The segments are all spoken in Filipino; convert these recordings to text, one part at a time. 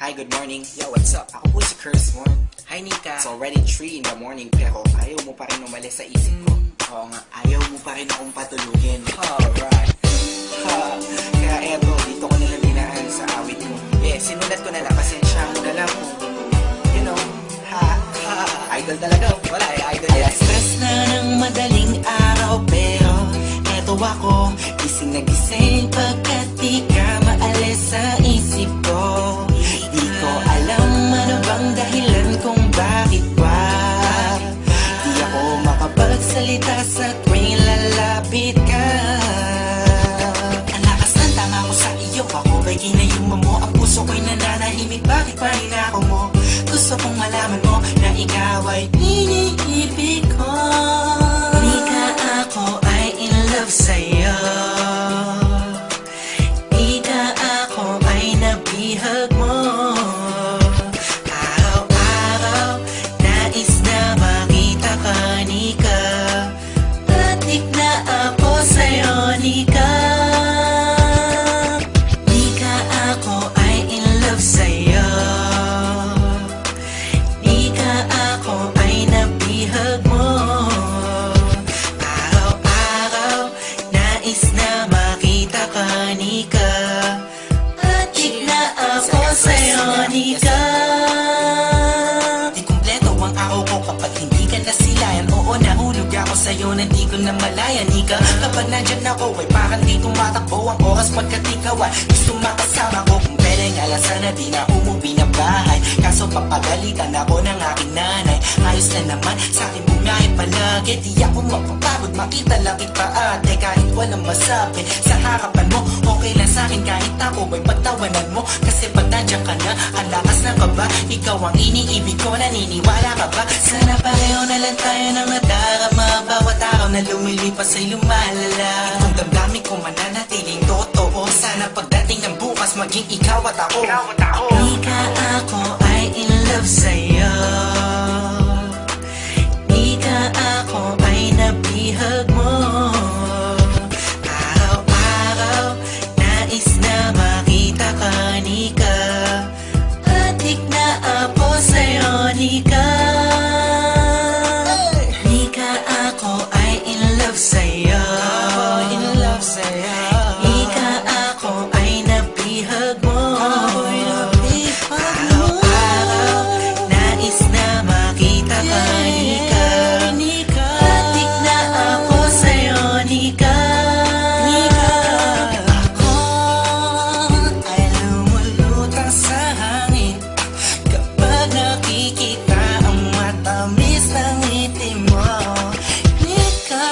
Hi, good morning. Yo, what's up? Ako po si Kursmon. Hi, Nika. It's already 3 in the morning pero ayaw mo pa rin umalis sa isip ko. Oo nga, ayaw mo pa rin akong patulugin. Alright. Kaya eto, dito ko nalang dinaan sa awit mo. Sinulat ko na lang. Pasensya mo na lang kung, idol talaga. Wala idol yan. Stress na ng madaling araw pero eto ako, gising na gising pagkat di ka maalis sa isip ko. Di ko alam ano bang dahilan kung bakit ba di ako makapagsalita sa tuwing lalapit ka. Ang lakas ng tama ko sa iyo, ako ba'y ginayuma mo? Ang puso ko'y nananahimik, bakit pa hinako mo? Gusto kong malaman mo na ikaw ay iniibig ko. Di ka ako ay in love sa'yo. Di ka ako ay nabihag mo. Araw-araw nais na makita ka, Nika. Adik na ako sa'yo, Nika. Di ka ako ay in love sa'yo. Di ka ako ay nabihag mo. Araw-araw nais na makita ka, Nika. Adik na ako sa'yo, Nika. Di kumpleto ang araw ko kapag hindi ka nasilayan. Oo, nahulog ako sa'yo na di ko na malaya, Nika. Kapag nandyan ako ay parang di tumatakbo ang oras pagkat ikaw ay gusto makasama ko. Kung pwede nga lang sana di na umuwi ng bahay. Kaso papagalitan ako ng aking nanay. Ayos na naman sa akin bumiyahe palagi. Di ako mapapagod makita lang kita ate. Kahit walang masabi sa harapan mo, okay lang sa akin kahit ako ay pagtawanan mo. Kasi pag nandiyan ka na, ang lakas ng kaba. Ikaw ang iniibig ko, naniniwala ka ba? Sana pareho na lang tayo ng nadarama. Bawat araw na lumilipas ay lumalala. Itong damdamin ko mananatiling totoo. Sana pagdating ng bukas maging ikaw at ako. Di ka ako ay in love sa'yo. Di ka ako ay nabihag mo. Araw-araw nais na makita ka, Nika. Adik na ako sa'yo, Nika. Di ka ako ay in love sa'yo. Di ka ako ay nabihag mo. Araw-araw nais na makita ka, Nika. Adik na ako sa'yo, Nika. Ako ay lumulutang sa hangin kapag nakikita ang matamis ng ngiti mo. Nika,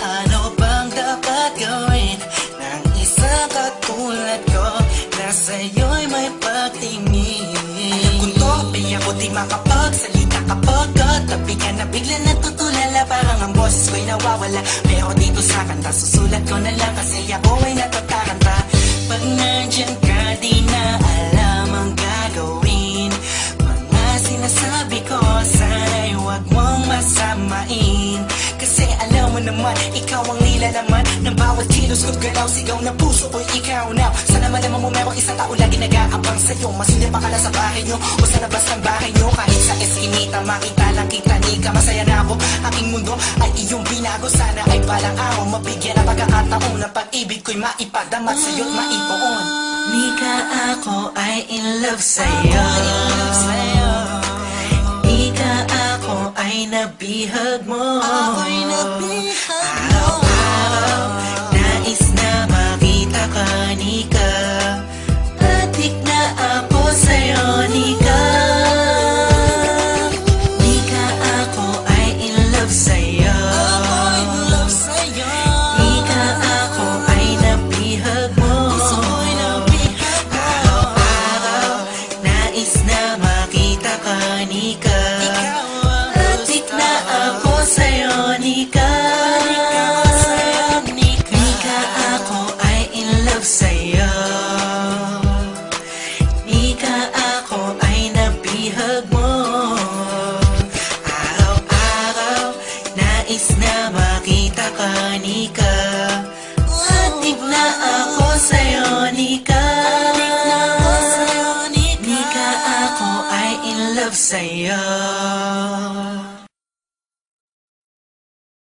ano bang dapat gawin ng isang katulad ko na sa'yo'y may pagtingin? Kung tope ako di makapagsalita kapag katabi ka na bigla natutulala. Parang ang boses ko'y nawawala. Pero dito sa kanta susulat ko na lang kasi ako ay natataranta. Pag nandyan ka di na alam ang gagawin. Mga sinasabi ko sana'y huwag mong masamain. Kasi alam mo naman, ikaw ang nilalaman ng bawat kilos ko't galaw. Sigaw ng puso ko'y ikaw now. Sana malaman mo merong isang tao lagi nag-aabang sa'yo. Masilip pa ka na sa bahay nyo o sa labas ng bahay nyo. Kahit sa eskinita, makita lang kita, Nika. Masaya na ako, aking mundo ay iyong binago. Sana ay balang araw mabigyan ng pagkakataon na pag-ibig ko'y maipadamat sa'yo't maipoon. Nika, ako ay in love sa'yo. Di ka ako ay nabihag mo. Araw-araw nais na makita ka, Nika. Adik na ako sa'yo, Nika. Di ka ako ay in love sa'yo. Di ka ako ay nabihag mo. Araw-araw nais na makita ka, Nika. Adik na ako sa'yo, Nika. Di ka ako ay in love sa'yo. sa'yo.